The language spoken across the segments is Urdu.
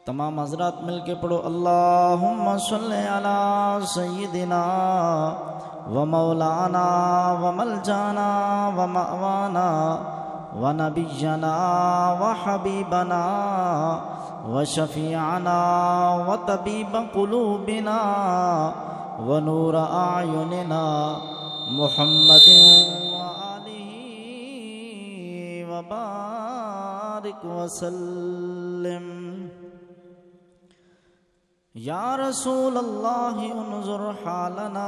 تمام حضرات مل کے پڑھو اللہم صلی علی سیدنا و مولانا و ملجانا و مأوانا و نبینا و حبیبنا و شفیعنا و طبیب قلوبنا و نور اعیننا محمد و آلہ و بارک وسلم۔ یا رسول اللہ انظر حالنا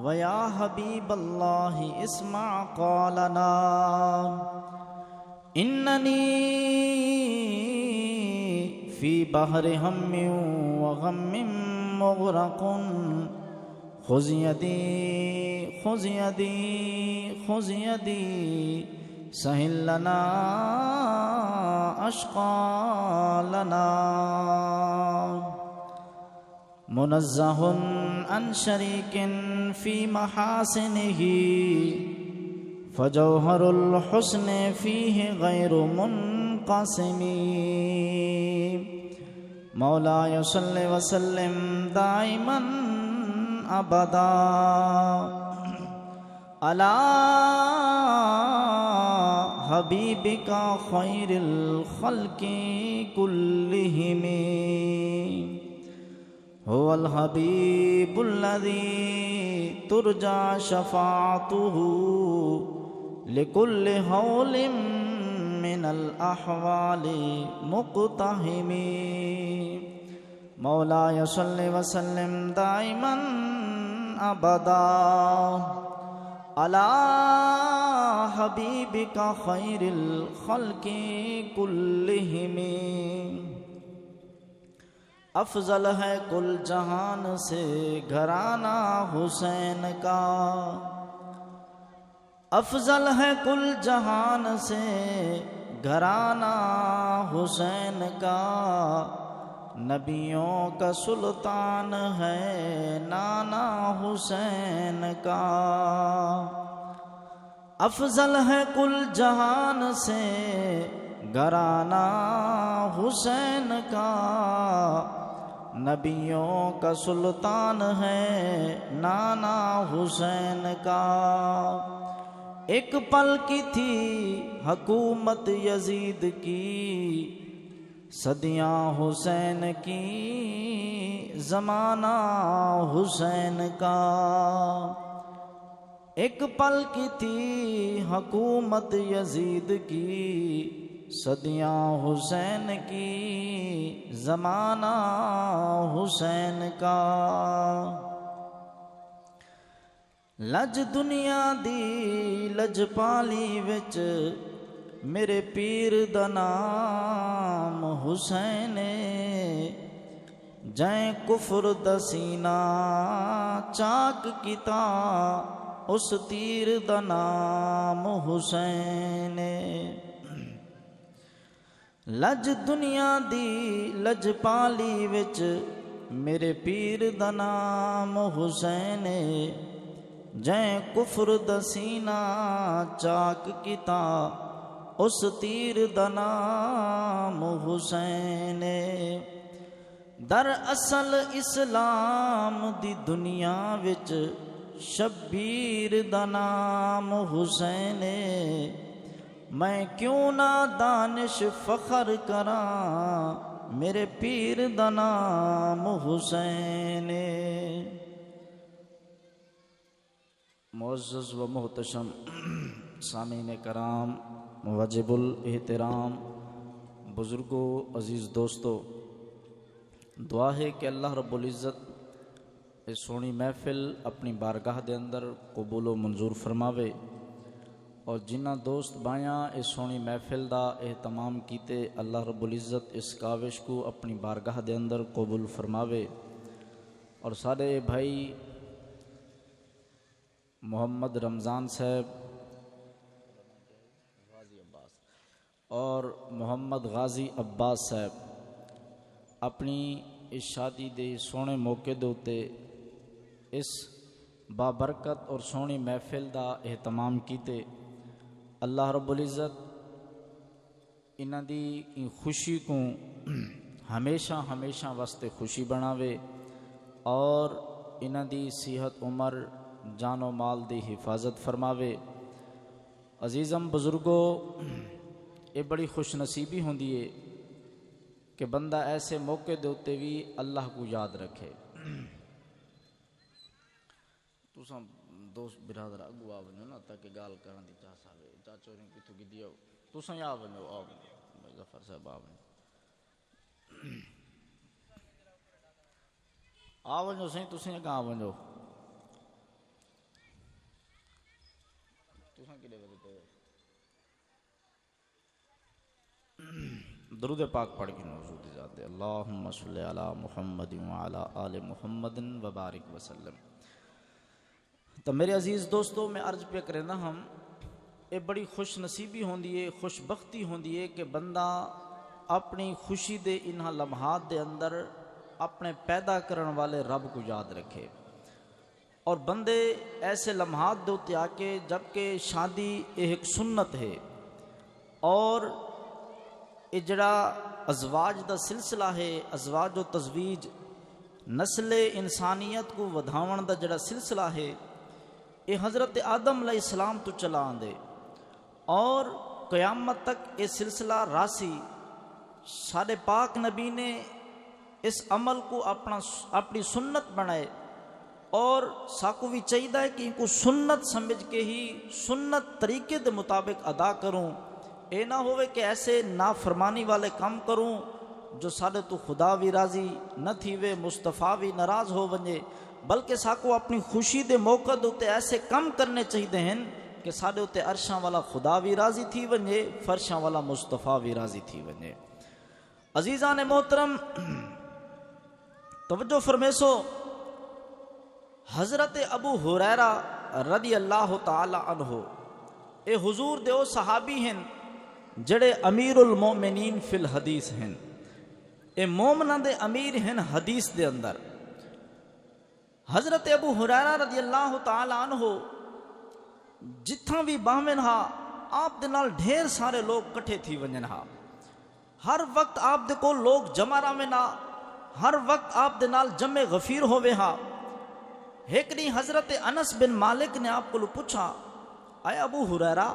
ویا حبیب اللہ اسمع قولنا اننی فی بحر ہم وغم مغرق خذ یدی خذ یدی خذ یدی سہل لنا اشقالنا۔ منزہ عن شریک فی محاسنہ فجوہر الحسن فیہ غیر منقسم۔ مولایا صلی وسلم دائما ابدا علی حبیبک خیر الخلق کلہم۔ هو الحبیب الذی ترجى شفاعته لكل حول من الاحوال مقتحم۔ مولاي صل وسلم دائما ابدا على حبیبک خیر الخلق کلہم۔ افضل ہے کل جہان سے گھرانہ حسین کا، افضل ہے کل جہان سے گھرانہ حسین کا، نبیوں کا سلطان ہے نانا حسین کا۔ افضل ہے کل جہان سے گھرانہ حسین کا، نبیوں کا سلطان ہے نانا حسین کا۔ ایک پل کی تھی حکومت یزید کی، صدیاں حسین کی زمانہ حسین کا۔ ایک پل کی تھی حکومت یزید کی، صدیاں حسین کی زمانہ حسین کا۔ لج دنیا دی لج پالی وچ میرے پیر دا نام حسین، جائیں کفر دا سینہ چاک کیتا اس تیر دا نام حسین۔ لج دنیا دی لج پالی وچ میرے پیر دا نام حسین، جائیں کفر دا سینہ چاک کیتا اس تیر دا نام حسین۔ در اصل اسلام دی دنیا وچ شبیر دا نام حسین، میں کیوں نہ دانش فخر کراں میرے پیر دا نام حسین۔ معزز و محتشم سامعین کرام، واجب الاحترام بزرگوں، عزیز دوستو، دعا ہے کہ اللہ رب العزت اس سونی محفل اپنی بارگاہ دے اندر قبول و منظور فرماوے، اور جنہ دوست بائیاں اس سونی محفل دا اہتمام کیتے اللہ رب العزت اس کاوش کو اپنی بارگاہ دے اندر قبول فرماوے، اور سارے بھائی محمد رمضان صاحب اور محمد غازی عباس صاحب اپنی اس شادی دے سونے موقع دے اتے اس بابرکت اور سونی محفل دا اہتمام کیتے، اللہ رب العزت انہاں دی خوشی کو ہمیشہ ہمیشہ واسطے خوشی بناوے اور انہاں دی صحت عمر جان و مال دی حفاظت فرماوے۔ عزیزم بزرگو، یہ بڑی خوش نصیبی ہوندی ہے کہ بندہ ایسے موقع دے اتے بھی اللہ کو یاد رکھے۔ تساں دوست برادر اگو آ ونجو نا تاکہ گال کرن دی چاس آوے۔ چاچو نے کتھوں کی دیو تساں آ ونجو، آ ونجو ظفر صاحب آ ونجو، آ ونجو سہیں تساں اگاں آ ونجو۔ تساں کدے ودے درود پاک پڑھ کے موضوع دی ذات ہے۔ اللہم صلی علی محمد وعلی آل محمد وبارک وسلم۔ تو میرے عزیز دوستو، میں عرض پہ کرنا ہم یہ بڑی خوش نصیبی ہوندی ہے، خوش بختی ہوندی ہے کہ بندہ اپنی خوشی دے انہاں لمحات دے اندر اپنے پیدا کرن والے رب کو یاد رکھے، اور بندے ایسے لمحات دے اتے آ کے، جبکہ شادی ایک سنت ہے اور یہ جڑا ازواج دا سلسلہ ہے، ازواج و تزویج نسل انسانیت کو ودھاون دا جڑا سلسلہ ہے، یہ حضرت آدم علیہ السلام تو چلا آندے اور قیامت تک یہ سلسلہ راسی۔ سارے پاک نبی نے اس عمل کو اپنی سنت بنائے، اور ساکو بھی چاہیے کہ ان کو سنت سمجھ کے ہی سنت طریقے دے مطابق ادا کروں، اے نہ ہوئے کہ ایسے نافرمانی والے کام کروں جو سارے تو خدا بھی راضی نہ تھیوے، مصطفیٰ بھی ناراض ہو ونجے، بلکہ ساکو اپنی خوشی دے موقع دوتے ایسے کم کرنے چاہیے ہیں کہ سارے ہوتے عرشاں والا خدا بھی راضی تھی ونجے، فرشاں والا مصطفیٰ بھی راضی تھی ونجے۔ عزیزان محترم توجہ فرمیسو، حضرت ابو ہریرہ رضی اللہ تعالی عنہ اے حضور دے او صحابی ہیں جڑے امیر المومنین فی الحدیث ہیں، اے مومنہ دے امیر ہیں حدیث دے اندر۔ حضرت ابو ہریرہ رضی اللہ تعالی عنہ جتھاں بھی باہمن ہا آپ دے نال ڈھیر سارے لوگ کٹھے تھی ونجن ہا، ہر وقت آپ دے کو لوگ جمع راوے نا، ہر وقت آپ دے نال جمع غفیر ہوئے ہا۔ ایک نہیں حضرت انس بن مالک نے آپ کو پوچھا، اے ابو ہریرہ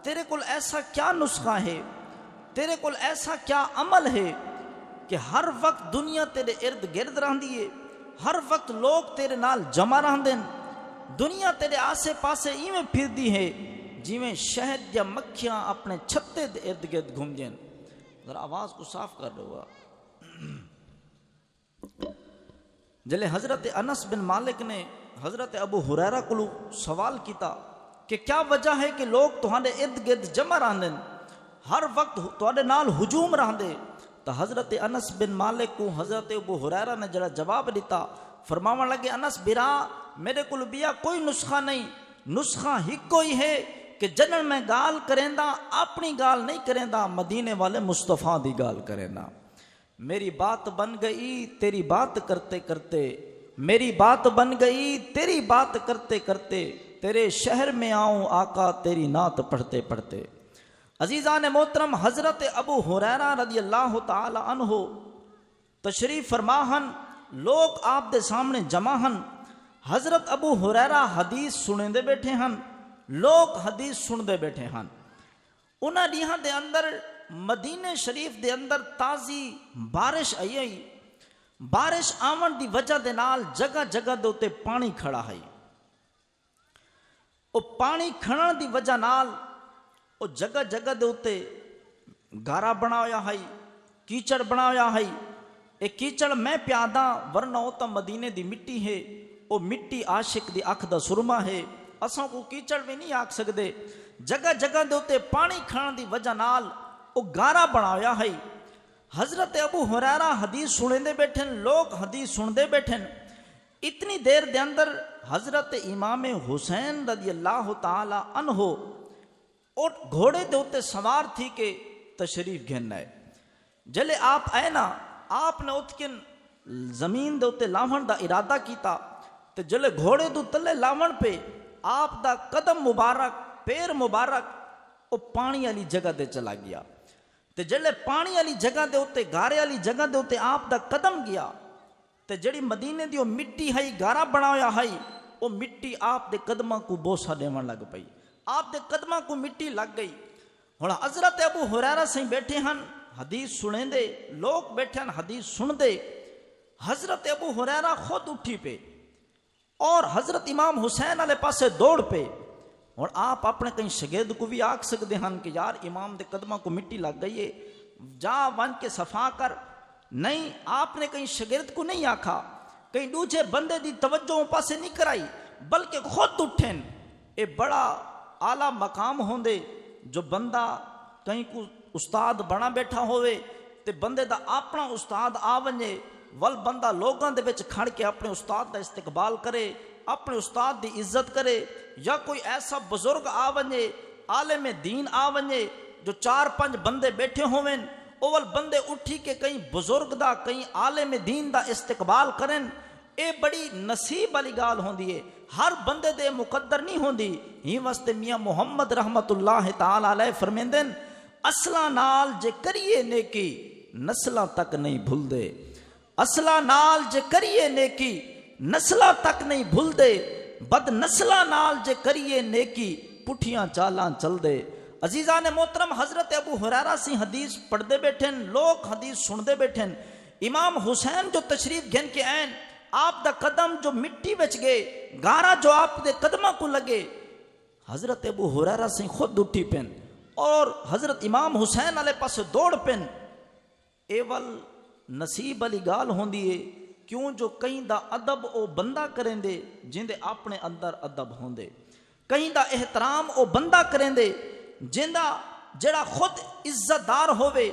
تیرے کول ایسا کیا نسخہ ہے، تیرے کول ایسا کیا عمل ہے کہ ہر وقت دنیا تیرے ارد گرد رہندی ہے، ہر وقت لوگ تیرے نال جمع رہندن، دنیا تیرے آسے پاسے ایویں پھر دی ہے جیویں شہد یا مکھیاں اپنے چھتے دے ارد گرد گھوم جائیں۔ ذرا آواز کو صاف کر رہا ہوا۔ جلے حضرت انس بن مالک نے حضرت ابو ہریرہ کو سوال کیتا کہ کیا وجہ ہے کہ لوگ تہاڈے ارد گرد جمع رہندن، ہر وقت تہاڈے نال ہجوم رہندے؟ تو حضرت انس بن مالک کو حضرت ابو ہریرہ نے جڑا جواب دیتا، فرماون لگے، انس برا میرے کول بیا کوئی نسخہ نہیں، نسخہ ہی کوئی ہے کہ جنن میں گال کریندا اپنی گال نہیں کریندا، مدینے والے مصطفیٰ دی گال کریندا۔ میری بات بن گئی تیری بات کرتے کرتے، میری بات بن گئی تیری بات کرتے کرتے، تیرے شہر میں آؤں آقا تیری نعت پڑھتے پڑھتے۔ عزیزان محترم، حضرت ابو ہریرہ رضی اللہ تعالی عنہ تشریف فرماہن، لوگ آپ دے سامنے جمع ہن، حضرت ابو ہریرہ حدیث سنے دے بیٹھے ہن، لوگ حدیث سن دے بیٹھے ہن۔ انہاں دیہاں دے اندر مدینہ شریف دے اندر تازی بارش آئی، بارش آمن دی وجہ دے نال جگہ جگہ دے اتے پانی کھڑا ہے، او پانی کھڑن دی وجہ نال او جگہ جگہ دے اتے گارا بنایا ہے، کیچڑ بنایا ہے۔ اے کیچڑ میں پیادا ورنہ او تا مدینے دی مٹی ہے، او مٹی عاشق دی اکھ دا سرما ہے، اساں کو کیچڑ بھی نہیں آکھ سکدے۔ جگہ جگہ دے اتے پانی کھڑن دی وجہ نال او گارا بنایا ہے۔ حضرت ابو ہریرہ حدیث سنے بیٹھن، لوگ حدیث سنتے بیٹھن۔ اتنی دیر دے اندر حضرت امام حسین رضی اللہ تعالی عنہ اور گھوڑے دے اتے سوار تھی کہ تشریف گھننا ہے۔ جلے آپ آئے نا، آپ نے اتکن زمین دے اتے لاون دا ارادہ کیتا، تے جلے گھوڑے دو تلے لاون پہ آپ دا قدم مبارک، پیر مبارک او پانی والی جگہ دے چلا گیا۔ تے جڑے پانی والی جگہ دے اوتے گارے والی جگہ دے اوتے آپ دا قدم گیا تے جڑی مدینے دی او مٹی ہے گارا بنا ہویا ہے او مٹی آپ دے قدماں کو بوسا دیون لگ پئی، آپ دے قدماں کو مٹی لگ گئی۔ ہن حضرت ابو ہریرہ سے بیٹھے ہن حدیث سنیں دے، لوگ بیٹھے ہن حدیث سن دے، حضرت ابو ہریرہ خود اٹھی پہ اور حضرت امام حسین والے پاسے دوڑ پہ۔ اور آپ اپنے کہیں شگرد کو بھی آکھ سکتے ہیں کہ یار امام دے قدمہ کو مٹی لگ گئی ہے، جا ون کے صفا کر، نہیں، آپ نے کہیں شگرد کو نہیں آکھا، کہیں دوجے بندے دی توجہ پاسے نہیں کرائی، بلکہ خود اٹھن۔ اے بڑا اعلیٰ مقام ہوندے جو بندہ کہیں کو استاد بنا بیٹھا ہوئے تے بندے دا اپنا استاد آ ونجے ول بندہ لوگاں دے وچ کھڑ کے اپنے استاد دا استقبال کرے، اپنے استاد دی عزت کرے، یا کوئی ایسا بزرگ آ ونجے، عالم دین آ ونجے جو 4-5 بندے بیٹھے ہوئیں، اول بندے اٹھی کے کہیں بزرگ دا کہیں عالم دین دا استقبال کریں، اے بڑی نصیب والی گال ہوندی ہے، ہر بندے دے مقدر نہیں ہوندی۔ ہی واسطے میاں محمد رحمت اللہ تعالی علیہ فرمیندے اصلاں نال جے کریے نیکی نسلاں تک نہیں بھول دے، اصلاں نال جے کریے نیکی نسلاں تک نہیں بھول دے، بد نسلاں نال جے کریے نیکی پٹھیاں چالاں چل دے۔ عزیزان محترم، حضرت ابو ہریرہ سی حدیث پڑھ دے بیٹھن، لوگ حدیث سن دے بیٹھن، امام حسین جو تشریف گھن کے آئین، آپ دا قدم جو مٹی بچ گئے، گارا جو آپ دے قدمہ کو لگے، حضرت ابو ہریرہ سی خود اٹھی پن اور حضرت امام حسین علیہ پاس دوڑ پن۔ ایول نصیب علی گال ہوندی ہے، کیوں جو کہیں دا ادب او بندہ کریں دے جن دے اپنے اندر ادب ہوندے، کہیں دا احترام او بندہ کریں دے جن دا جڑا خود عزت دار ہوئے،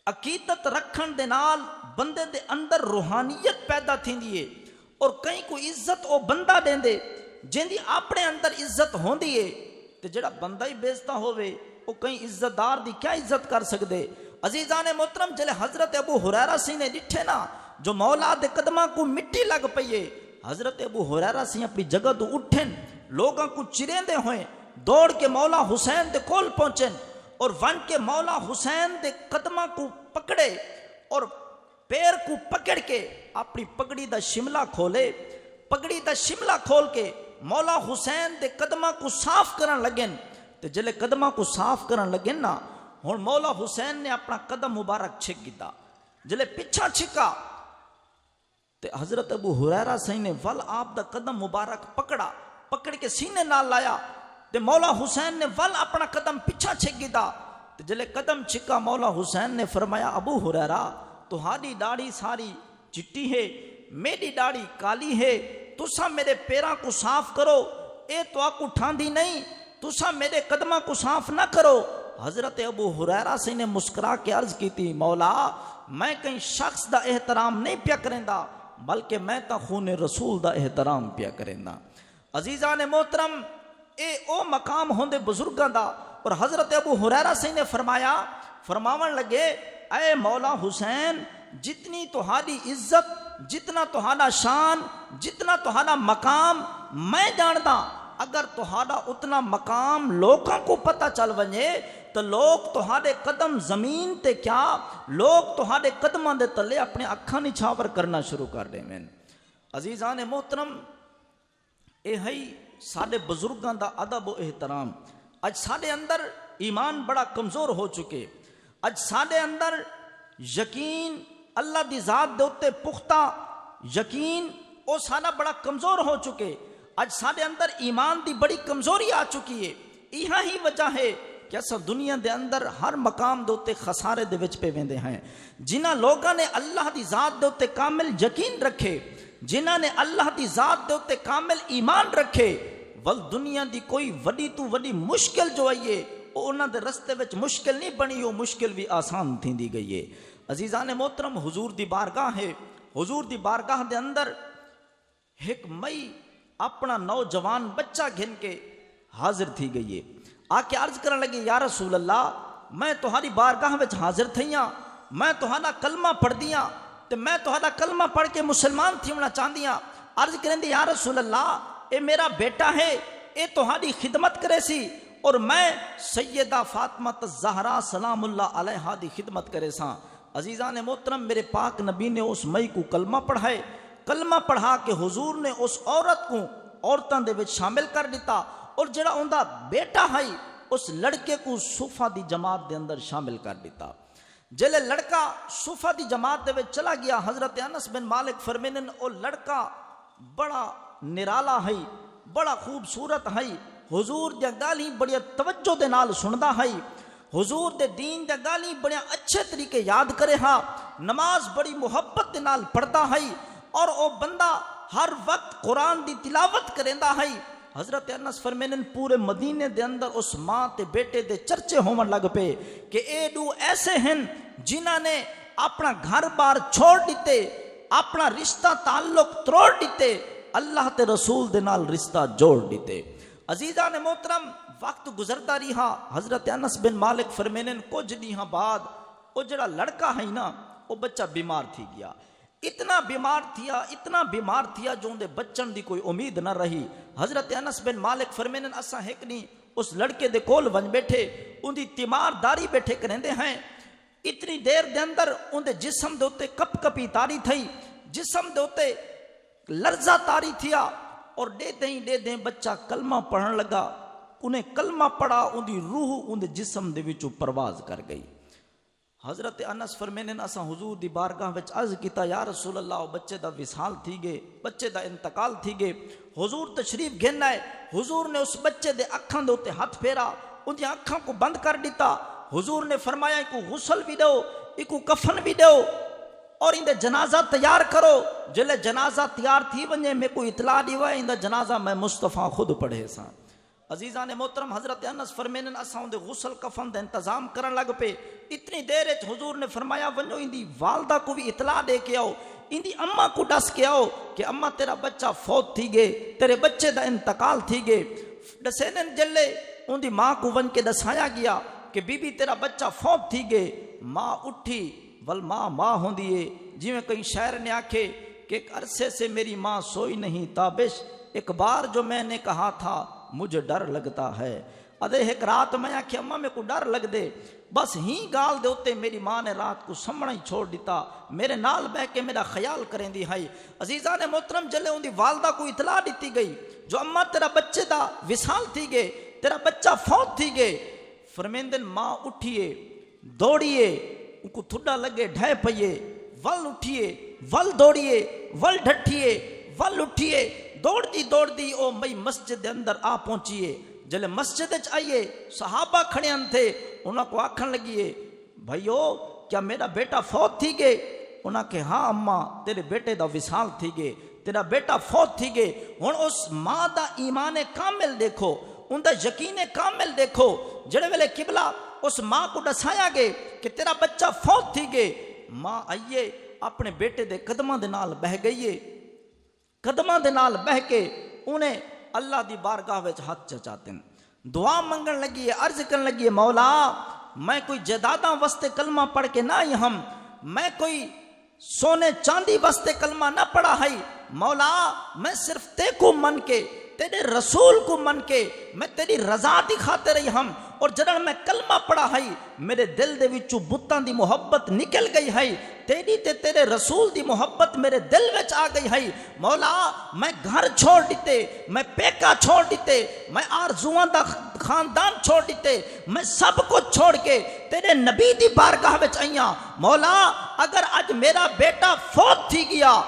عقیدت رکھن دے نال بندے دے اندر روحانیت پیدا تھی دیئے، اور کہیں کوئی عزت او بندہ دیں دے جن دی اپنے اندر عزت ہون دیئے، تے جڑا بندہ ہی بیزتا ہوئے وہ کہیں عزت دار دی کیا عزت کر سکدے۔ عزیزان محترم، جلے حضرت ابو ہریرہ سی نے ڈٹھے نا جو مولا دے قدمہ کو مٹی لگ پئیے، حضرت ابو ہریرہ سی اپنی جگہ تو اٹھن، لوگاں کو چریں دے ہوئیں، دوڑ کے مولا حسین دے کول پہنچن اور ون کے مولا حسین دے قدمہ کو پکڑے اور پیر کو پکڑ کے اپنی پگڑی دا شملہ کھولے، پگڑی دا شملہ کھول کے مولا حسین دے قدمہ کو صاف کرن لگن، تے جلے قدمہ کو صاف کرن لگن نا، ہن مولا حسین نے اپنا قدم مبارک چھک گیا، جلے پچھا چھکا تے حضرت ابو ہریرہ سی نے ول آپ دا قدم مبارک پکڑ کے سینے نال لایا، تے مولا حسین نے ول اپنا قدم پچھا چھک گیا، تے جلے قدم چھکا مولا حسین نے فرمایا ابو ہریرہ تہاڈی داڑھی ساری چٹی ہے، میری داڑھی کالی ہے، تسا میرے پیراں کو صاف کرو، اے تو آکو ٹھاندی نہیں، تسا میرے قدمہ کو صاف نہ کرو۔ حضرت ابو ہریرہ سے نے مسکرا کے عرض کی تھی، مولا میں کہیں شخص دا احترام نہیں پیا کریندا، بلکہ میں تا خون رسول دا احترام پیا کریندا۔ عزیزان محترم، اے او مقام ہوندے بزرگاں دا، اور حضرت ابو ہریرہ سے نے فرماون لگے اے مولا حسین، جتنی تہاڈی عزت، جتنا تہاڈا شان، جتنا تہاڈا مقام میں جاندا، اگر تہاڈا اتنا مقام لوگاں کو پتہ چل ونجے تو لوگ تہاڈے قدم زمین تے کیا، لوگ تہاڈے قدماں دے تلے اپنے اکھاں نچھاور کرنا شروع کر دیں۔ عزیزان محترم، اے ہے ساڈے بزرگاں دا ادب و احترام۔ اج ساڈے اندر ایمان بڑا کمزور ہو چکے، اج ساڈے اندر یقین اللہ دی ذات دے اتے پختہ یقین او ساڈا بڑا کمزور ہو چکے، اج ساڈے اندر ایمان دی بڑی کمزوری آ چکی ہے۔ یہاں ہی وجہ ہے کہ اسا دنیا دے اندر ہر مقام دے اتے خسارے دے وچ پہ ویندے ہیں۔ جنہاں لوگاں نے اللہ دی ذات دے اتے کامل یقین رکھے، جنہاں نے اللہ دی ذات دے اتے کامل ایمان رکھے، ول دنیا دی کوئی وڈی تو وڈی مشکل جو آئیے وہ انہاں دے رستے وچ مشکل نہیں بنی، وہ مشکل بھی آسان تھی دی گئی ہے۔ عزیزان محترم، حضور دی بارگاہ ہے، حضور دی بارگاہ دے اندر ایک مئی اپنا نوجوان بچہ گھن کے حاضر تھی گئی ہے، آ کے عرض کرنے لگی یا رسول اللہ میں تہاڈی بارگاہ وچ حاضر تھیاں، میں تہاڈا کلمہ پڑھ دیاں تے میں تہاڈا کلمہ پڑھ کے مسلمان تھیونا چاہندیاں۔ عرض کریں دی یا رسول اللہ اے میرا بیٹا ہے، اے تہاڈی خدمت کرے سی، اور میں سیدہ فاطمہ الزہرا سلام اللہ علیہا دی خدمت کرے ساں۔ عزیزان محترم، میرے پاک نبی نے اس مئی کو کلمہ پڑھائے، کلمہ پڑھا کے حضور نے اس عورت کو عورتاں دے وچ شامل کر دیتا، اور جڑا اوندا بیٹا ہے اس لڑکے کو صوفہ دی جماعت دے اندر شامل کر دیتا۔ جلے لڑکا صوفہ دی جماعت دے وچ چلا گیا، حضرت انس بن مالک فرمینن او لڑکا بڑا نرالا ہے، بڑا خوبصورت ہے، حضور دی گالی بڑی توجہ دے نال سندا ہے، حضور دے دین دے گالی بڑے اچھے طریقے یاد کرے ہاں، نماز بڑی محبت دے نال پڑھدا ہے، اور او بندہ ہر وقت قرآن دی تلاوت کریندا ہے۔ حضرت انس فرمینن پورے مدینے دے اندر اس ماں تے بیٹے دے چرچے ہون لگ پے کہ اے دو ایسے ہیں جنہاں نے اپنا گھر بار چھوڑ دیتے، اپنا رشتہ تعلق توڑ دیتے، اللہ تے رسول دے نال رشتہ جوڑ دیتے۔ عزیزان محترم، وقت گزرتا رہا، حضرت انس بن مالک فرمینن کچھ دیہاں بعد وہ جڑا لڑکا ہے نا وہ بچہ بیمار تھی گیا، اتنا بیمار تھیا جو اندے بچن دی کوئی امید نہ رہی۔ حضرت انس بن مالک فرمینن اساں ایک نہیں اس لڑکے دے کول ون بیٹھے، ان دی تیمار داری بیٹھے کرندے ہیں، اتنی دیر دے اندر اندے جسم دے اوتے کپ کپی تاری تھی، جسم دے اوتے لرزہ تاری تھیا، اور دے دیں بچہ کلمہ پڑھن لگا، انہیں کلمہ پڑھا، ان دی روح ان دے جسم دے وچوں پرواز کر گئی۔ حضرت انس فرمینن اساں حضور دی بارگاہ وچ عرض کیتا یا رسول اللہ بچے دا وصال تھی گئے، بچے دا انتقال تھی گئے، حضور تشریف گھن آئے۔ حضور نے اس بچے دے اکھاں دے اوتے ہاتھ پھیرا، ان دی اکھاں کو بند کر دیتا۔ حضور نے فرمایا کو غسل بھی دو، کو کفن بھی دو، اور ان دے جنازہ تیار کرو۔ جلے جنازہ تیار تھی ونجے میں کوئی اطلاع دیوا ان دا جنازہ میں مصطفیٰ خود پڑھے ساں۔ عزیزان محترم، حضرت انس فرمینن اساں دے غسل کفن دا انتظام کرن لگ پے۔ اتنی دیر وچ حضور نے فرمایا ونجو ان دی والدہ کو بھی اطلاع دے کے آؤ، ان دی اماں کو دس کے آؤ کہ اماں تیرا بچہ فوت تھی گئے، تیرے بچے دا انتقال تھی گئے۔ دسینن جلے ان دی ماں کو ون کے دسایا گیا کہ بی بی تیرا بچہ فوت تھی گئے۔ ماں اٹھی، ول ماں ہوندی ہے، جی میں کئی شاعر نے آکھے کہ ایک عرصے سے میری ماں سوئی نہیں تابش، ایک بار جو میں نے کہا تھا مجھے ڈر لگتا ہے۔ ادھے ایک رات میں آکھے اماں میں کو ڈر لگ دے، بس ہی گال دے ہوتے میری ماں نے رات کو سمنا ہی چھوڑ دیتا، میرے نال بہ کے میرا خیال کریں دی ہے۔ عزیزان محترم، جلے ان دی والدہ کو اطلاع دیتی گئی جو اماں تیرا بچے دا وصال تھی گئے، تیرا بچہ فوت تھی گئے۔ فرمیندن ماں اٹھیے، دوڑیے، ان کو تھوڑا لگے ڈھے پئیے، ول اٹھیے، ول دوڑیے، ول ڈھٹیے، ول اٹھیے، دوڑ دی او مئی مسجد دے اندر آ پہنچیے۔ جلے مسجد وچ آئیے، صحابہ کھڑے ہن تھے، انہاں کو آکھن لگیے بھائیو کیا میرا بیٹا فوت تھی گئے؟ انہاں کہ ہاں اماں تیرے بیٹے دا وصال تھی گئے، تیرا بیٹا فوت تھی گئے۔ ہن اس ماں دا ایمان کامل دیکھو، ان دا یقین کامل دیکھو، جڑے ویلے قبلہ اس ماں کو دسایا گئے کہ تیرا بچہ فوت تھی گئے، ماں آئیے اپنے بیٹے دے قدماں دے نال بہ گئیے، قدماں دے نال بہ کے انہیں اللہ دی بارگاہ وچ ہاتھ چچاتے ہیں، دعا منگن لگی ہے، عرض کرن لگی ہے مولا میں کوئی جائیداداں واسطے کلمہ پڑھ کے نہ آئی ہم، میں کوئی سونے چاندی واسطے کلمہ نہ پڑھا ہے، مولا میں صرف تے کو من کے، تیرے رسول کو من کے، میں تیری رضا دی خاطر رہی ہم، اور جدوں میں کلمہ پڑھا ہے میرے دل دے وچوں بتاں دی محبت نکل گئی ہے، تیری تے تیرے رسول دی محبت میرے دل وچ آ گئی ہے۔ مولا میں گھر چھوڑ دیتے، میں پیکا چھوڑ دیتے، میں آرزوان دا خاندان چھوڑ دیتے، میں سب کچھ چھوڑ کے تیرے نبی دی بارگاہ وچ آئیاں۔ مولا اگر اج میرا بیٹا فوت تھی گیا،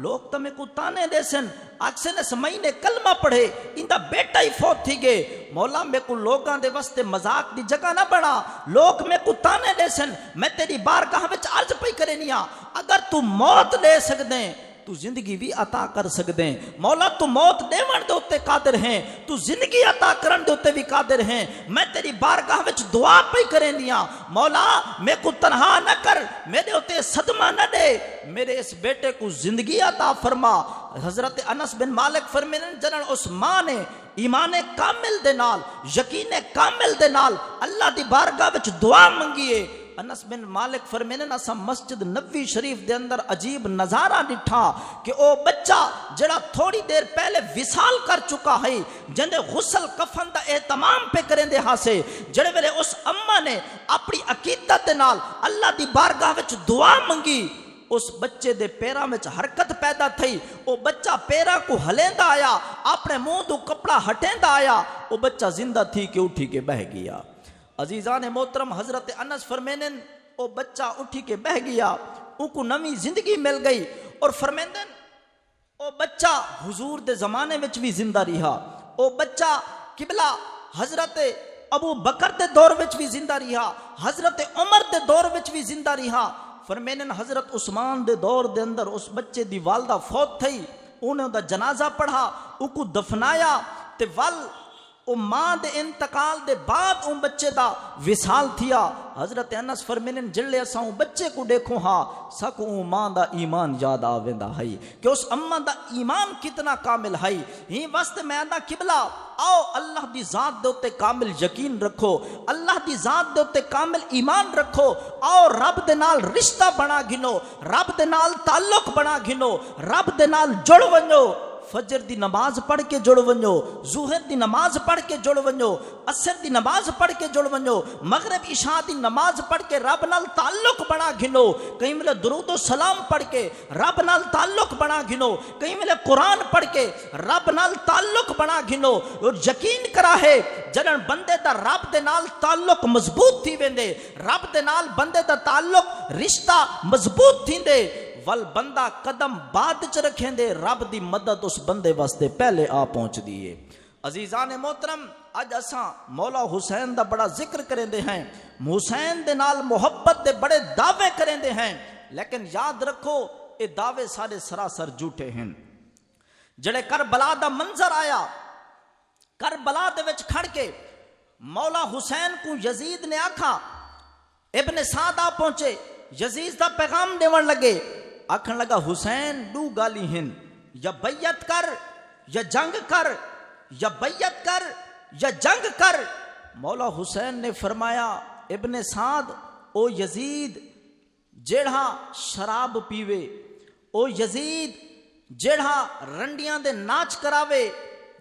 لوگ تمہیں کو تانے دے سن، اکثر اس مہینے کلمہ پڑھے اندہ بیٹا ہی فوت تھی گئے، مولا میں کو لوگاں دے واسطے مذاق دی جگہ نہ بڑھا، لوگ میں کو تانے دے سن، میں تیری بارگاہ وچ عرض پئی کرے نیا، اگر تو موت دے سکدیں تو زندگی بھی عطا کر سکدیں، مولا تو موت دیون دے اوتے قادر ہیں، تو زندگی عطا کرن دے اوتے بھی قادر ہیں، میں تیری بارگاہ وچ دعا پئی کریں دیا، مولا میں کو تنہا نہ کر، میرے اوتے صدمہ نہ دے، میرے اس بیٹے کو زندگی عطا فرما۔ حضرت انس بن مالک فرمائیں جنن اس ماں نے ایمان کامل دے نال، یقین کامل دے نال اللہ دی بارگاہ وچ دعا منگیے، انس بن مالک فرمینے اسا مسجد نبوی شریف دے اندر عجیب نظارہ ڈٹھا کہ او بچہ جڑا تھوڑی دیر پہلے وصال کر چکا ہے جندے غسل کفن دا اہتمام پہ کریں دے ہاں سے جڑے ویلے اس اماں نے اپنی عقیدت دے نال اللہ دی بارگاہ وچ دعا منگی اس بچے دے پیراں وچ حرکت پیدا تھی او بچہ پیراں کو ہلیندا آیا اپنے منہ تو کپڑا ہٹیندا آیا او بچہ زندہ تھی کہ اٹھی کے بہ گیا عزیزان محترم حضرت انس فرمینن او بچہ اٹھی کے بہ گیا ان کو نوی زندگی مل گئی اور فرمیندن او بچہ حضور دے زمانے وچ بھی زندہ رہا او بچہ قبلہ حضرت ابو بکر دے دور وچ بھی زندہ رہا حضرت عمر دے دور وچ بھی زندہ رہا فرمینن حضرت عثمان دے دور دے اندر اس بچے دی والدہ فوت تھی انہوں دا جنازہ پڑھا ان کو دفنایا تے او ماں دے انتقال دے بعد ان بچے دا وصال تھیا حضرت انس فرمینن جلے اساں بچے کو دیکھو ہاں سکو ماں دا ایمان یاد آویندا ہے کہ اس اماں دا ایمان کتنا کامل ہے ہی واسطے میں آندا قبلہ آؤ اللہ دی ذات دے اوتے کامل یقین رکھو اللہ دی ذات دے اوتے کامل ایمان رکھو آؤ رب دے نال رشتہ بنا گھنو رب دے نال تعلق بنا گھنو رب دے نال جڑ ونجو فجر دی نماز پڑھ کے جڑ ونجو ظہر دی نماز پڑھ کے جڑ ونجو عصر دی نماز پڑھ کے جڑ ونجو مغرب عشاء دی نماز پڑھ کے رب نال تعلق بنا گھنو کہیں ملے درود و سلام پڑھ کے رب نال تعلق بنا گھنو کہیں ملے قرآن پڑھ کے رب نال تعلق بنا گھنو اور یقین کرا ہے جنن بندے دا رب دے نال تعلق مضبوط تھی ویندے رب دے نال بندے دا تعلق رشتہ مضبوط تھی دے ول بندہ قدم بعد چ رکھیں دے رب دی مدد اس بندے واسطے پہلے آ پہنچ دیئے عزیزان محترم اج اساں مولا حسین دا بڑا ذکر کریں دے ہیں حسین دے نال محبت دے بڑے دعوے کریں دے ہیں لیکن یاد رکھو اے دعوے سارے سراسر جھوٹے ہیں جڑے کربلا دا منظر آیا کربلا دے وچ کھڑ کے مولا حسین کو یزید نے آکھا ابن سعد آ پہنچے یزید دا پیغام دیون لگے آکھن لگا حسین دو گالی ہن یا بیعت کر یا جنگ کر یا بیعت کر یا جنگ کر مولا حسین نے فرمایا ابن سعد او یزید جیڑا شراب پیوے او یزید جیڑا رنڈیاں دے ناچ کراوے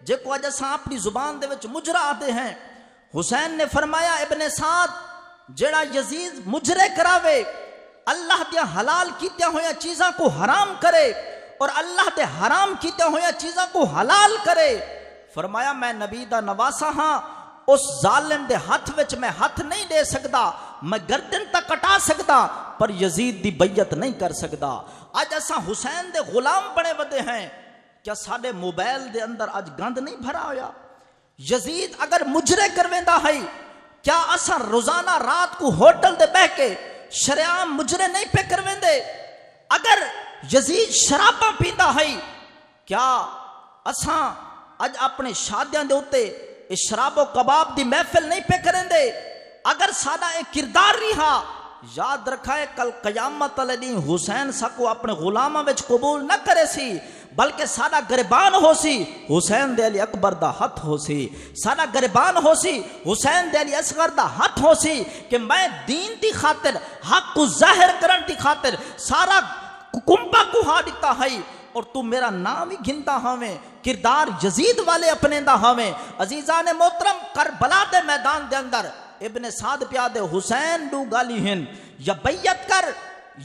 جے کو اج اساں اپنی زبان دے وچ مجرا آتے ہیں حسین نے فرمایا ابن سعد جیڑا یزید مجرے کراوے اللہ دیا حلال کیتیا ہویا چیزاں کو حرام کرے اور اللہ دے حرام کیتیا ہویا چیزاں کو حلال کرے فرمایا میں نبی دا نواسا ہاں اس ظالم دے ہاتھ وچ میں ہاتھ نہیں دے سکدا میں گردن تک کٹا سکدا پر یزید دی بیعت نہیں کر سکدا آج اساں حسین دے غلام بنے ودے ہیں کیا ساڈے موبائل دے اندر آج گند نہیں بھرا ہویا یزید اگر مجرے کرویندا ہے کیا اساں روزانہ رات کو ہوٹل دے بہ کے شریعام مجرے نہیں پہ کرویں دے اگر یزید شراباں پیندا ہے کیا اساں اج اپنے شادیاں دے اوتے اس شراب و کباب دی محفل نہیں پہ کریں دے اگر سادہ ایک کردار رہا یاد رکھا ہے کل قیامت علیہ دین حسین سکو اپنے غلامہ وچ قبول نہ کرے سی بلکہ سادہ گربان ہو سی حسین دے علی اکبر دا ہاتھ ہو سی سادہ گربان ہو سی حسین دے علی اصغر دا ہاتھ ہو سی کہ میں دین دی خاطر حق کو ظاہر کرن دی خاطر سارا کمپا کو ہا دیتا ہے اور تو میرا نام ہی گھنتا ہمیں کردار یزید والے اپنے دا ہمیں عزیزان محترم کربلا دے میدان دے اندر ابن سعد پیادے حسین دو گالی ہن یا بیعت کر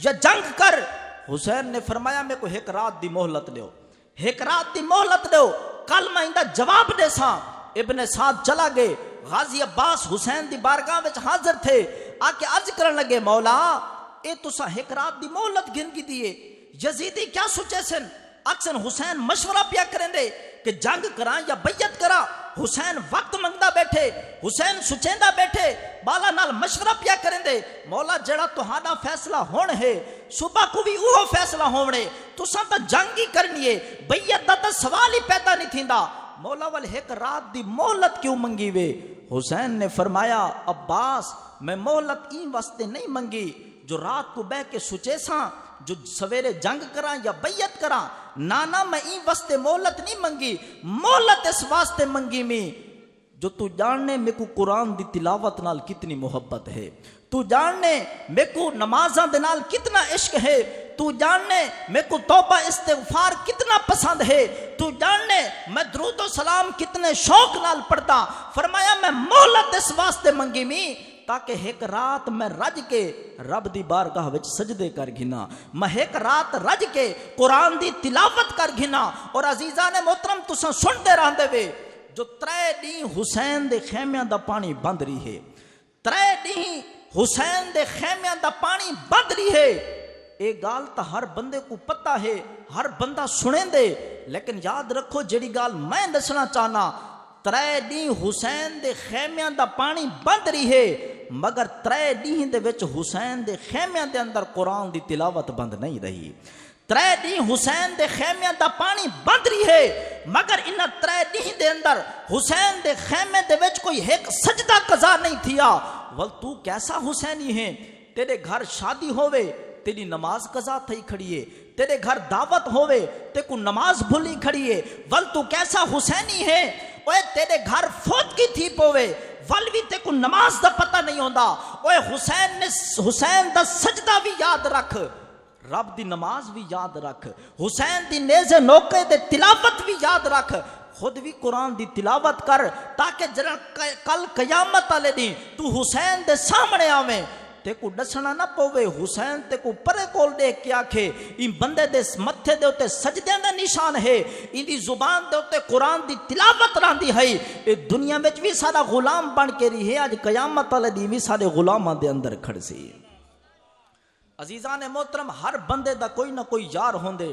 یا جنگ کر حسین نے فرمایا میں کو ایک رات دی مہلت دیو ایک رات دی مہلت دیو کل میں اندہ جواب دے ساں ابن سعد چلا گئے غازی عباس حسین دی بارگاہ وچ حاضر تھے آکے عرض کرن لگے مولا اے تسا ایک رات دی مہلت گھن کی دیئے یزیدی کیا سوچے سن اکثر حسین مشورہ پیا کریں دے کہ جنگ کرا یا بیعت کرا حسین وقت منگدا بیٹھے حسین سچیندہ بیٹھے بالا نال مشورہ پیا کریں دے مولا جڑا تہاڈا فیصلہ ہون ہے صبح کو بھی اوہ فیصلہ ہونے تو سانتا جنگ ہی کرنی ہے بیعت دا تا سوال ہی پیدا نہیں تھیندا مولا وال ایک رات دی مہلت کیوں منگی وے حسین نے فرمایا عباس میں مہلت این واسطے نہیں منگی جو رات کو بہ کے سچے ساں جو سویرے جنگ کراں یا بیعت کراں نانا میں این واسطے مہلت نہیں منگی مہلت اس واسطے منگی میں جو تو جاننے میں کو قرآن دی تلاوت نال کتنی محبت ہے تو جاننے میں کو نمازاں دے نال کتنا عشق ہے، تو جاننے میں کو توبہ استغفار کتنا پسند ہے، تو جاننے میں درود و سلام کتنے شوق نال پڑھتا۔ فرمایا میں مہلت اس واسطے منگی می تاکہ ایک رات میں رج کے رب دی بارگاہ وچ سجدے کر گھنا، میں ایک رات رج کے قرآن دی تلاوت کر گھنا۔ اور عزیزان محترم تساں سنتے رہندے وے جو 3 دن حسین دے خیمیاں دا پانی بند رہی ہے، 3 دن حسین دے خیمیاں دا پانی بند رہی ہے۔ اے گال تا ہر بندے کو پتہ ہے، ہر بندہ سنیں دے، لیکن یاد رکھو جڑی گال میں دسنا چاہنا، 3 دن حسین دے خیمیاں دا پانی بند رہی ہے، مگر 3 دن دے وچ حسین دے خیمیاں دے اندر قرآن دی تلاوت بند نہیں رہی۔ 3 دن حسین دے خیمیاں دا پانی بند رہی ہے، مگر انہاں 3 دن دے اندر حسین دے خیمے دے وچ کوئی ایک سجدہ قضا نہیں تھیا۔ ول تو کیسا حسینی ہے، تیرے گھر شادی ہوئے تیری نماز قضا تھی کھڑی ہے، تیرے گھر دعوت ہوئے تے کو نماز بھولی کھڑی ہے، ول تو کیسا حسینی ہے، اوے تیرے گھر فوت کی تھی پوے ول بھی تے کو نماز دا پتہ نہیں ہوندا۔ اوے حسین دا سجدہ بھی یاد رکھ، رب دی نماز بھی یاد رکھ، حسین دی نیزے نوکے دے تلاوت بھی یاد رکھ، خود بھی قرآن دی تلاوت کر تاکہ جڑا کل قیامت والے دن تو حسین دے سامنے آویں تے کو ڈسنا نہ پوے حسین تے کو پرے کول دیکھ کے آکھے ان بندے دے متھے دے اوتے سجدے دا نشان ہے، ان دی زبان دے اوتے قرآن دی تلاوت راندی ہے، اے دنیا وچ بھی سارا غلام بن کے رہی ہے، اج قیامت والے دن بھی سارے غلاماں دے اندر کھڑ سی۔ عزیزان محترم ہر بندے دا کوئی نہ کوئی یار ہوندے،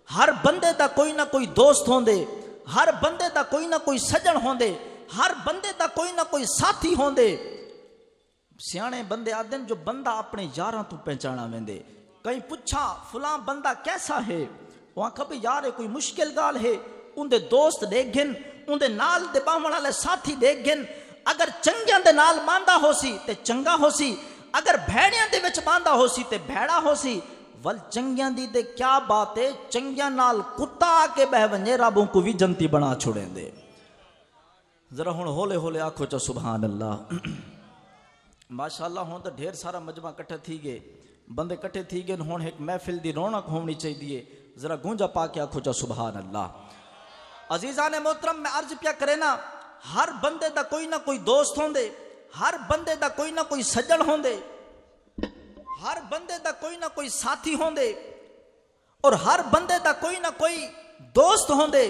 ہر بندے دا کوئی نہ کوئی دوست ہوندے، ہر بندے دا کوئی نہ کوئی سجن ہوندے، ہر بندے دا کوئی نہ کوئی ساتھی ہوندے۔ سیانے بندے آدن جو بندہ اپنے یاراں تو پہچانا ویندے، کہیں پوچھا فلاں بندہ کیسا ہے، وہاں کبھی یار کوئی مشکل گال ہے، ان دے دوست دیکھ گن، ان دے نال دے باہمن والے ساتھی دیکھ گن، اگر چنگیاں دے نال ماندہ ہو سی تے چنگا ہو سی، اگر بھیڑیاں دے وچ باندھا ہو سی تے بھیڑا ہو سی، ول چنگیاں دی تے کیا بات ہے، چنگیاں نال کتا آکے بہ ونجے ربوں کو بھی جنتی بنا چھوڑیں دے۔ ذرا ہن ہولے ہولے آکھو چا سبحان اللہ۔ ماشاءاللہ ہون تو ڈھیر سارا مجمع کٹھے تھی گئے، بندے کٹھے تھی گئے، ہون ایک محفل دی رونق ہونی چاہیے، ذرا گونجا پا کے آکھو چا سبحان اللہ۔ عزیزان محترم میں عرض پیا کرے نا، ہر بندے دا کوئی نہ کوئی دوست ہوندے، ہر بندے دا کوئی نہ کوئی سجن ہوندے، ہر بندے دا کوئی نہ کوئی ساتھی ہوندے، اور ہر بندے دا کوئی نہ کوئی دوست ہوندے،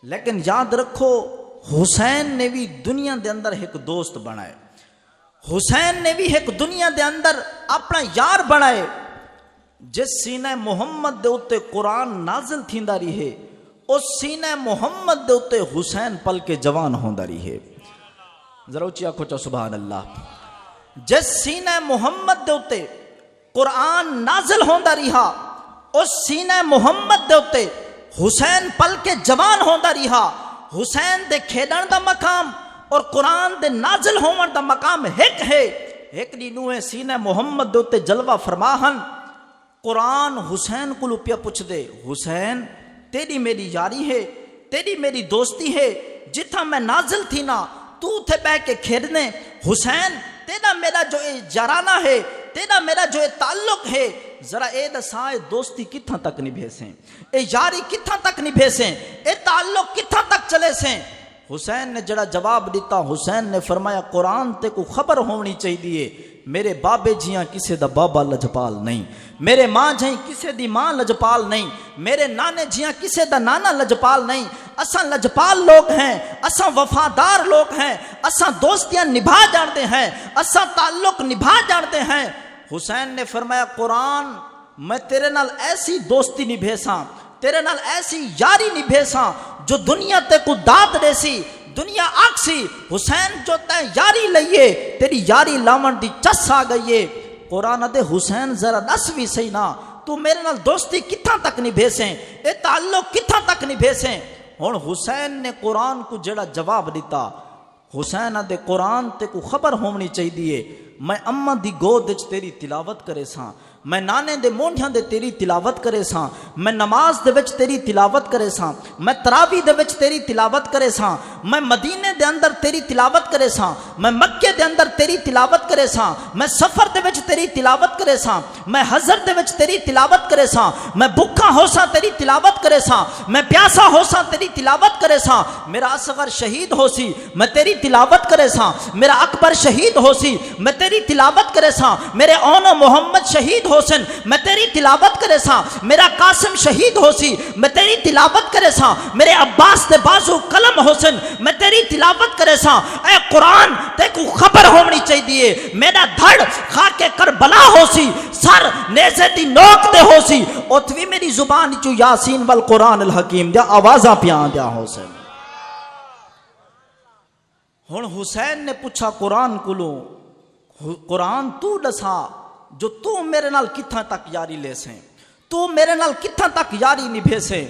لیکن یاد رکھو حسین نے بھی دنیا دے اندر ایک دوست بنائے، حسین نے بھی ایک دنیا دے اندر اپنا یار بنائے، جس سینہ محمد دے اتے قرآن نازل تھیندا رہی ہے، اس سینہ محمد دے اتے حسین پل کے جوان ہوندا رہی ہے۔ ذرا اچھی آنکھو چا سبحان اللہ۔ جس سینہ محمد دے اتے قرآن نازل ہوندا رہا، اس سینہ محمد دے اتے حسین پل کے جوان ہوندا رہا۔ حسین دے کھیڈن دا مقام اور قرآن دے نازل ہون دا مقام ایک ہے۔ ایک دنوں سینہ محمد دے اتے جلوہ فرماہن، قرآن حسین کو لپیا پوچھ دے، حسین تیری میری یاری ہے، تیری میری دوستی ہے، جتھا میں نازل تھی نا تو تھے بہ کے کھیڑنے، حسین تیرا میرا جو جارانہ ہے، تیرا میرا جو تعلق ہے، ذرا اے دسائے دوستی کتھاں تک نبھے سیں، اے یاری کتھاں تک نبھے سیں، اے تعلق کتھاں تک چلے سیں۔ حسین نے جڑا جواب دیتا، حسین نے فرمایا قرآن تے کو خبر ہونی چاہیے، میرے بابے جیاں کسے دا بابا لجپال نہیں، میرے ماں جائیں کسے دی ماں لجپال نہیں، میرے نانے جیاں کسے دا نانا لجپال نہیں، اساں لجپال لوگ ہیں، اساں وفادار لوگ ہیں، اساں دوستیاں نبھا جانتے ہیں، اساں تعلق نبھا جانتے ہیں۔ حسین نے فرمایا قرآن میں تیرے نال ایسی دوستی نبھے ساں، تیرے نال ایسی یاری نبھے ساں جو دنیا تے کو دات دے سی، دنیا آکسی حسین جو تے یاری لئیے، تیری یاری لاون دی چس آ گئیے۔ قرآن دے حسین ذرا دس بھی صحیح نا، تو میرے نال دوستی کتھاں تک نبھے سیں، اے تعلق کتھاں تک نبھے سیں۔ ہن حسین نے قرآن کو جڑا جواب دیتا، حسین دے قرآن تے کو خبر ہونی چاہیے، میں اماں دی گود وچ تیری تلاوت کرے ساں، میں نانے دے مونڈیاں دے تیری تلاوت کرے ساں، میں نماز دے وچ تیری تلاوت کرے ساں، میں تراوی دے وچ تیری تلاوت کرے ساں، میں مدینے دے اندر تیری تلاوت کرے ساں، میں مکے دے اندر تیری تلاوت کرے ساں، میں سفر دے وچ تیری تلاوت کرے ساں، میں حضر دے وچ تیری تلاوت کرے ساں، میں بھکھا ہو ساں تیری تلاوت کرے ساں، میں پیاسا ہو ساں تیری تلاوت کرے ساں، میرا اصغر شہید ہو سی میں تیری تلاوت کرے ساں، میرا اکبر شہید ہو سی میں تیری تلاوت کرے ساں، میرے اونو محمد شہید حسن میں تیری تلاوت کرے ساں، میرا قاسم شہید ہو سی میں تیری تلاوت کرے ساں، میرے عباس دے بازو قلم حسن میں تیری تلاوت کرے ساں۔ اے قرآن تے کو خبر ہونی چاہیے میرا دھڑ خاک کربلا ہو سی، سر نیزے دی نوک تے ہو سی، اتوی میری زبان چو یاسین والقرآن الحکیم دیا آوازاں پیاں دیا حسین۔ ہن حسین نے پوچھا قرآن کلوں، قرآن تو دسا جو تو میرے نال کتھاں تک یاری لے سیں، تو میرے نال کتھاں تک یاری نبھے سیں۔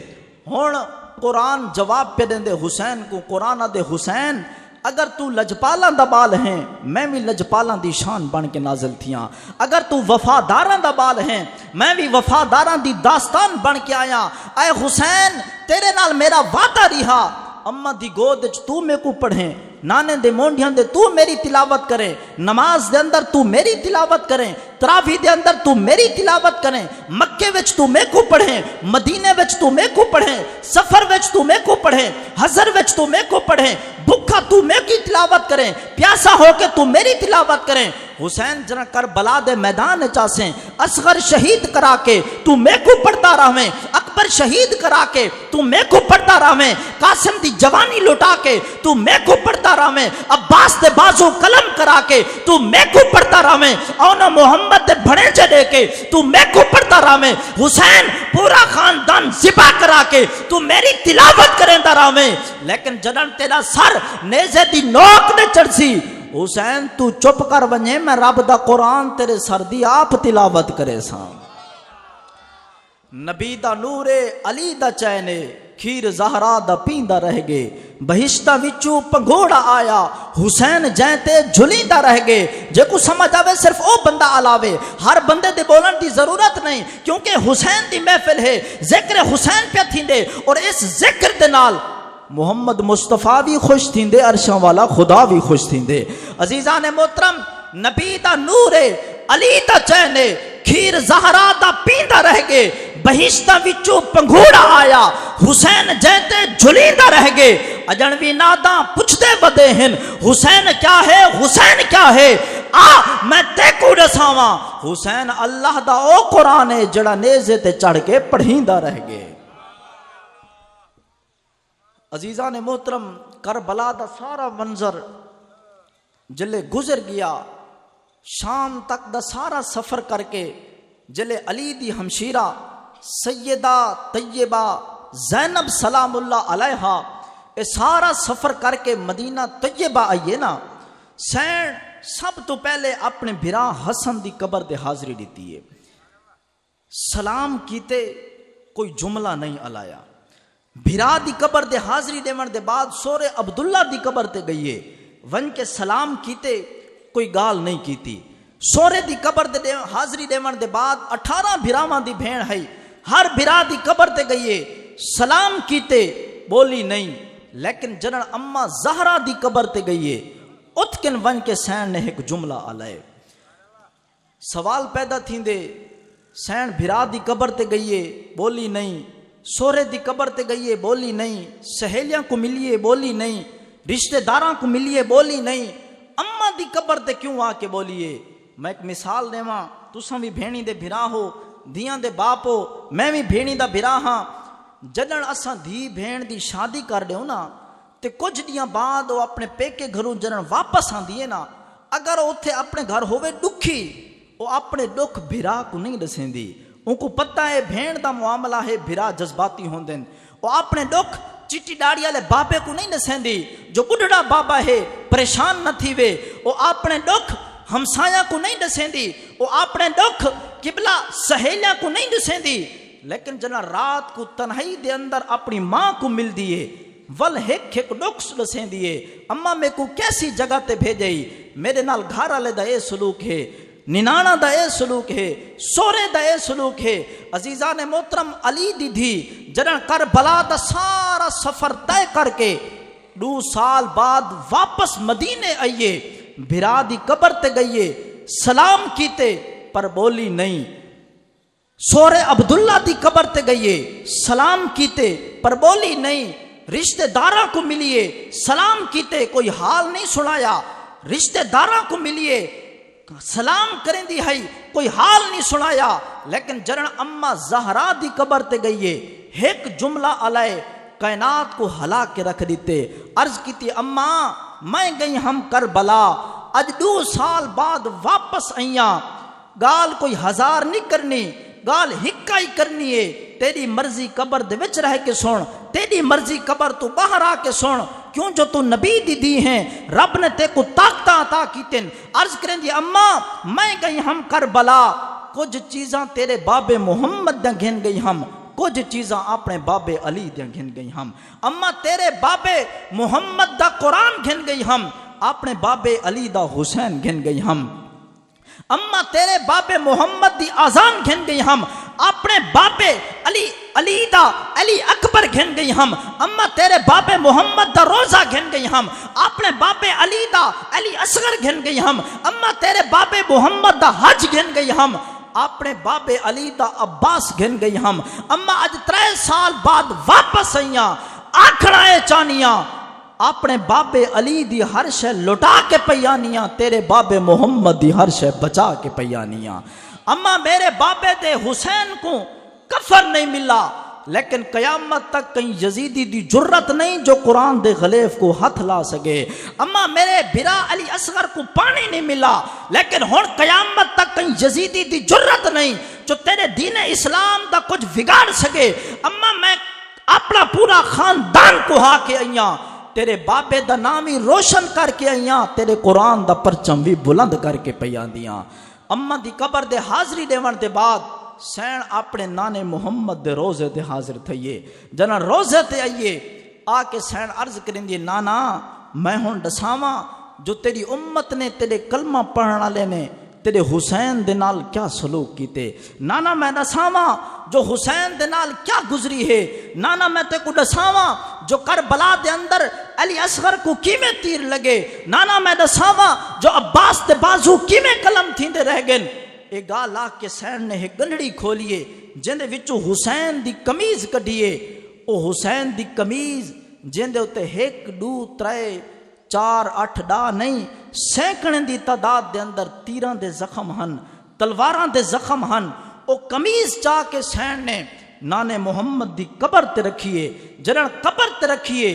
ہن قرآن جواب پہ دیں دے حسین کو، قرآن دے حسین اگر تو لجپالاں دا بال ہیں میں بھی لجپالاں دی شان بن کے نازل تھیاں، اگر تو وفاداراں دا بال ہیں میں بھی وفاداراں دی داستان بن کے آیا۔ اے حسین تیرے نال میرا وعدہ رہا، اماں دی گود وچ تو میں کو پڑھیں، نانے دے مونڈیاں دے تو میری تلاوت کریں، نماز دے اندر تو میری تلاوت کریں، تراویح دے اندر تو میری تلاوت کریں، مکے وچ تو میں کو پڑھیں، مدینے وچ تو میں کو پڑھیں، سفر وچ تو میں کو پڑھیں، حضر وچ تو میں کو پڑھیں، بھکھا تو میں کی تلاوت کریں، پیاسا ہو کے تو میری تلاوت کریں۔ حسین جنا کربلا دے میدان چاسیں اصغر شہید کرا کے تو میں کو پڑھتا رہویں، اکبر شہید کرا کے تو میں کو پڑھتا رہویں، قاسم دی جوانی لٹا کے تو میں کو پڑھتا رہویں، عباس دے بازو قلم کرا کے تو میں کو پڑھتا رہویں، اونا محمد دے بھڑے جڑے کے تو میں کو پڑھتا رہویں، حسین پورا خاندان ذبح کرا کے تو میری تلاوت کریں دا رہویں۔ لیکن جنن تیرا سر نیزے دی نوک دے چڑسی، حسین تو چپ کر ونجے میں رب دا قرآن تیرے سر دی آپ تلاوت کرے ساں۔ نبی دا نور علی دا چینے کھیر زہرا دا پیندا رہ گئے، بہشتہ وچوں پنگھوڑا آیا حسین جینتے جھلیندہ رہ گئے۔ جے کو سمجھ آوے صرف او بندہ علاوے، ہر بندے دے بولن دی ضرورت نہیں، کیونکہ حسین دی محفل ہے، ذکر حسین پہ تھیندے، اور اس ذکر دے نال محمد مصطفیٰ بھی خوش تھیندے، عرشاں والا خدا بھی خوش تھیندے۔ عزیزان محترم نبی دا نور علی دا چینے کھیر زہرا دا پیندا رہ گئے، بہشتہ وچوں پنگھوڑا آیا حسین جیتے جھلیندہ رہ گئے۔ اجنوی ناداں پچھتے بدے ہن حسین کیا ہے، حسین کیا ہے، آ میں تے کو دساواں حسین اللہ دا او قرآن ہے جڑا نیزے تے چڑھ کے پڑھیندہ رہ گئے۔ عزیزان محترم کربلا دا سارا منظر جلے گزر گیا، شام تک دا سارا سفر کر کے جلے علی دی ہمشیرہ سیدہ طیبہ زینب سلام اللہ علیہا اے سارا سفر کر کے مدینہ طیبہ آئیے نا، سین سب تو پہلے اپنے بھرا حسن دی قبر دے حاضری دیتی ہے، سلام کیتے کوئی جملہ نہیں علایا، بھرا دی قبر دے حاضری دیون دے بعد سورے عبداللہ دی قبر تے گئیے، ون کے سلام کیتے کوئی گال نہیں کیتی، سورے دی قبر دے حاضری دیون دے بعد 18 بھراواں دی بھین ہے، ہر بھرا دی قبر تے گئیے سلام کیتے بولی نہیں، لیکن جنن اما زہرا دی قبر تے گئیے اتکن ون کے سین نے ایک جملہ آلائے، سوال پیدا تھیندے سین بھرا دی قبر تے گئیے بولی نہیں، سورے دی قبر تے گئیے بولی نہیں، سہیلیاں کو ملیے بولی نہیں، رشتہ داراں کو ملیے بولی نہیں، اما دی قبر تے کیوں آ کے بولیے۔ میں ایک مثال دیواں، تساں بھی بھینی دے بھرا ہو، دیاں دے باپ ہو، میں بھی بھینی دا بھرا ہاں، جدن اساں دھی بھین دی شادی کر دیو نا تے کچھ دیاں بعد وہ اپنے پیکے گھروں جدن واپس آن دیئے نا، اگر اوتھے اپنے گھر ہوئے دکھی وہ اپنے دکھ بھرا کو نہیں دسیں دی، ان کو پتہ ہے بھین دا معاملہ ہے، بھرا جذباتی ہون دن، وہ اپنے دکھ چٹی ڈاڑی والے بابے کو نہیں دسیں دی، جو بڑھڑا بابا ہے پریشان نہ تھی وے، وہ اپنے دکھ ہمسایہ کو نہیں دسیں دی، وہ اپنے دکھ قبلہ سہیلیاں کو نہیں دسیں دی، لیکن جنا رات کو تنہائی دے اندر اپنی ماں کو مل دیئے ول ہک ہک دکھ دسیں دیئے، اما میں کو کیسی جگہ تے بھیجئی، میرے نال گھر والے دا اے سلوک ہے، ننانا دا اے سلوک ہے، سورے دا اے سلوک ہے۔ عزیزان محترم، علی دی دھی جنہاں کربلا دا سارا سفر طے کر کے 2 سال بعد واپس مدینے آئیے، بھرا دی قبر تے گئیے، سلام کیتے پر بولی نہیں۔ سورے عبداللہ دی قبر تے گئیے، سلام کیتے پر بولی نہیں۔ رشتہ داراں کو ملیے، سلام کیتے، کوئی حال نہیں سنایا۔ رشتہ داراں کو ملیے، سلام کریں دی ہے، کوئی حال نہیں سنایا۔ لیکن جرن اما زہرا دی قبر تے گئیے، ایک جملہ علیہ کائنات کو ہلا کے رکھ دیتے۔ عرض کیتی اما میں گئی ہم کربلا، اج 2 سال بعد واپس آئیاں، گال کوئی 1000 نہیں کرنی، گال ہکا ہی کرنی ہے۔ تیری مرضی قبر دے وچ رہ کے سن، تیری مرضی قبر تو باہر آ کے سن، کیوں جو تو نبی دی ہیں، رب نے تے کو طاقت عطا کیتن۔ عرض کریں دی اما میں گئی ہم کربلا، کچھ چیزاں تیرے بابے محمد دیں گھن گئی ہم، کچھ چیزاں اپنے بابے علی دیں گھن گئی ہم۔ اما تیرے بابے محمد دا قرآن گھن گئی ہم، اپنے بابے علی دا حسین گھن گئی ہم۔ اما تیرے بابے محمد دی آزان گھن گئی ہم، اپنے بابے علی دا علی اکبر گھن گئی ہم۔ اما تیرے بابے محمد دا روزہ گھن گئی ہم، اپنے بابے علی دا علی اصغر گھن گئی ہم۔ اما تیرے بابے محمد دا حج گھن گئی ہم، اپنے بابے علی دا عباس گھن گئی ہم۔ اما اج 3 سال بعد واپس آئیاں، آکھنا اے چانیاں، اپنے بابے علی دی ہر شے لٹا کے پیانیاں، تیرے بابے محمد دی ہر شے بچا کے پیانیاں۔ اما میرے بابے دے حسین کو کفر نہیں ملا، لیکن قیامت تک کہیں یزیدی دی جرت نہیں جو قرآن دے غلیف کو ہاتھ لا سکے۔ اما میرے بھرا علی اصغر کو پانی نہیں ملا، لیکن ہن قیامت تک کہیں یزیدی دی جرت نہیں جو تیرے دین اسلام دا کچھ بگاڑ سکے۔ اما میں اپنا پورا خاندان کو ہا کے آئیاں، تیرے بابے دا نام ہی روشن کر کے آئیاں، تیرے قرآن دا پرچم بھی بلند کر کے پیان دیاں۔ اما دی قبر دے حاضری دیون دے بعد سین اپنے نانے محمد دے روزے دے حاضر تھئیے۔ جنا روزے تے آئیے آ کے سین عرض کریں دی نانا میں ہون دساواں جو تیری امت نے تیرے کلمہ پڑھنا لینے تیرے حسین دے نال کیا سلوک کیتے۔ نانا میں دساواں جو حسین دے نال کیا گزری ہے۔ نانا میں تے کو دساواں جو کربلا دے اندر علی اصغر کو کیمیں تیر لگے۔ نانا میں دساواں جو عباس دے بازو کیمیں قلم تھیندے رہ گن۔ ایک گال آ کے سین نے ایک گنڈڑی کھولیے جن دے وچوں حسین دی کمیز کڈیے۔ او حسین دی کمیز جن دے اتے 1 2 3 4 8 ڈا نہیں سینکڑے دی تعداد دے اندر تیراں دے زخم ہن، تلواراں دے زخم ہن۔ او کمیز چاہ کے سین نے نانے محمد دی قبر تے رکھیے۔ جنہاں قبر تے رکھیے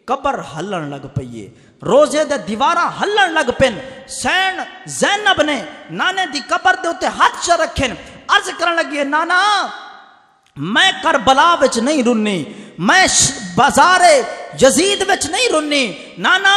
قبر ہلن لگ پئیے، روزے دے دیواراں ہلن لگ پن۔ سین زینب نے نانے دی قبر دے اتے ہاتھ چ رکھن، عرض کرن لگی نانا میں کربلا وچ نہیں رونی، میں بازار یزید وچ نہیں رونی، نانا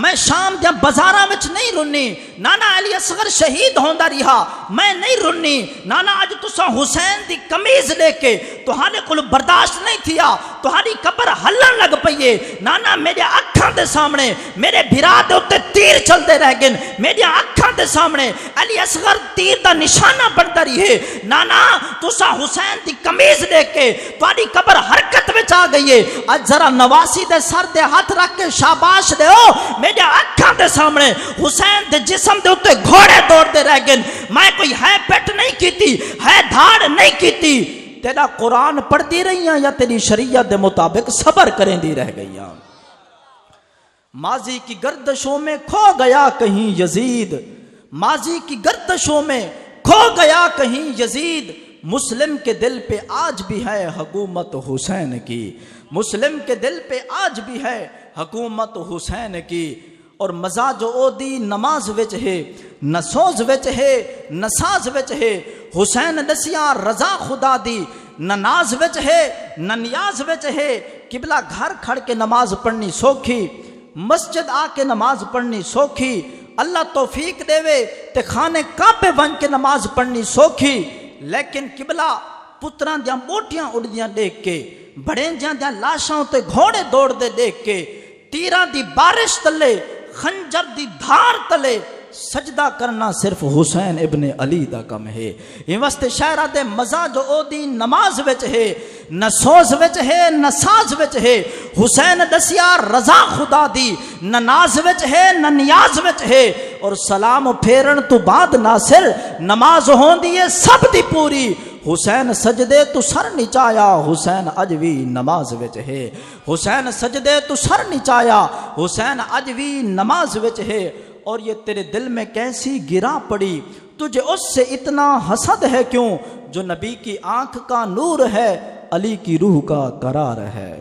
میں شام دے بازاراں وچ نہیں رونی، نانا علی اصغر شہید ہوندا رہا میں نہیں رونی، نانا اج تساں حسین دی کمیز لے کے تہاڈے کول برداشت نہیں تھیا، تہاڈی قبر ہلن لگ پئیے۔ نانا میرے اکھاں دے سامنے میرے بھرا دے اوتے تیر چلدے رہ گئے، میری اکھاں دے سامنے علی اصغر تیر دا نشانہ بندا رہی ہے۔ نانا تساں حسین دی کمیز لے کے تہاڈی قبر حرکت وچ آ گئی ہے، اج ذرا نواسی دے سر دے ہاتھ رکھ کے شاباش دیو، میرے اکھاں دے سامنے حسین دے جسم دے اوتے گھوڑے دوڑ دے رہ گئے، میں کوئی ہے پیٹ نہیں کیتی، ہے دھاڑ نہیں کیتی، تیرا قرآن پڑھ دی رہی ہیں یا تیری شریعت دے مطابق صبر کریں دی رہ گئی ہیں۔ ماضی کی گردشوں میں کھو گیا کہیں یزید، ماضی کی گردشوں میں کھو گیا کہیں یزید، مسلم کے دل پہ آج بھی ہے حکومت حسین کی، مسلم کے دل پہ آج بھی ہے حکومت حسین کی۔ اور مزہ جو او دی نماز وچ ہے، نہ سوز وچ ہے نہ ساز وچ ہے، حسین دسیاں رضا خدا دی، نہ ناز وچ ہے نہ نیاز وچ ہے۔ قبلہ گھر کھڑ کے نماز پڑھنی سوکھی، مسجد آ کے نماز پڑھنی سوکھی، اللہ توفیق دے وے تے خانے کعبے بن کے نماز پڑھنی سوکھی، لیکن قبلہ پتراں دیاں موٹیاں اڑدیاں دیکھ کے، بڑیں دیاں لاشاں تے گھوڑے دوڑ دے دیکھ کے، تیراں دی بارش تلے خنجر دی دھار تلے سجدہ کرنا صرف حسین ابن علی دا کم ہے. یہ واسطے شاعرہ دے مزہ جو او دی نماز وچ ہے، نہ سوز وچ ہے نہ ساز وچ ہے. حسین دسیا رضا خدا دی نہ ناز وچ ہے نہ نیاز وچ ہے. اور سلام پھیرن تو بعد ناصر نماز ہوندی ہے سب دی پوری. حسین سجدے تو سر نچایا حسین اج وی نماز وچ ہے. حسین سجدے تو سر نچایا حسین اج وی نماز وچ ہے. اور یہ تیرے دل میں کیسی گرا پڑی، تجھے اس سے اتنا حسد ہے کیوں، جو نبی کی آنکھ کا نور ہے علی کی روح کا قرار ہے.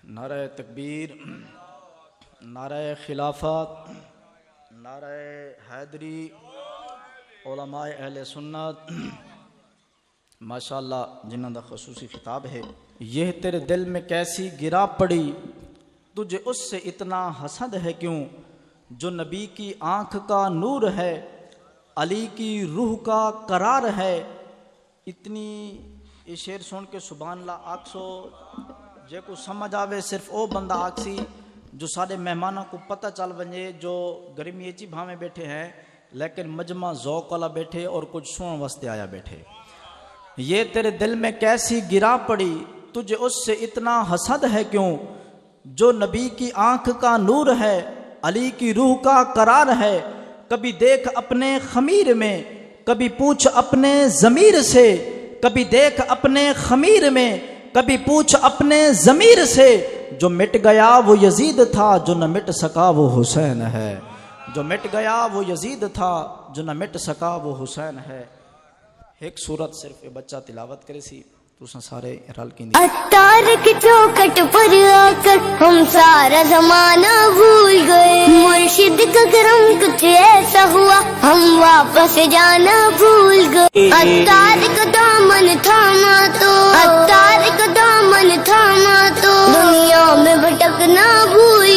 نعرہ تکبیر، نعرہ خلافت، نعرہ حیدری، علماء اہل سنت ماشاءاللہ جنہاں دا خصوصی خطاب ہے. یہ تیرے دل میں کیسی گرا پڑی، تجھے اس سے اتنا حسد ہے کیوں، جو نبی کی آنکھ کا نور ہے علی کی روح کا قرار ہے. اتنی یہ شعر سن کے سبحان اللہ آکسو جے کو سمجھ آوے صرف او بندہ آکسی جو سارے مہمانوں کو پتہ چل بنجے جو گرمی ایچی بھامے بیٹھے ہیں لیکن مجمع ذوق والا بیٹھے اور کچھ سون واسطے آیا بیٹھے. یہ تیرے دل میں کیسی گرا پڑی، تجھے اس سے اتنا حسد ہے کیوں، جو نبی کی آنکھ کا نور ہے علی کی روح کا قرار ہے. کبھی دیکھ اپنے خمیر میں، کبھی پوچھ اپنے ضمیر سے، کبھی دیکھ اپنے خمیر میں، کبھی پوچھ اپنے ضمیر سے. جو مٹ گیا وہ یزید تھا جو نہ مٹ سکا وہ حسین ہے. جو مٹ گیا وہ یزید تھا جو نہ مٹ سکا وہ حسین ہے. ایک سورت صرف بچہ تلاوت کرے سی تو سارے رل کی اتار کی چوکٹ پر آ کر ہم سارا زمانہ بھول گئے. مرشد کا کرم کچھ ایسا ہوا ہم واپس جانا بھول گئے. اتار کا دامن تھاما تو، اتار کا دامن تھاما تو دنیا میں بھٹکنا بھول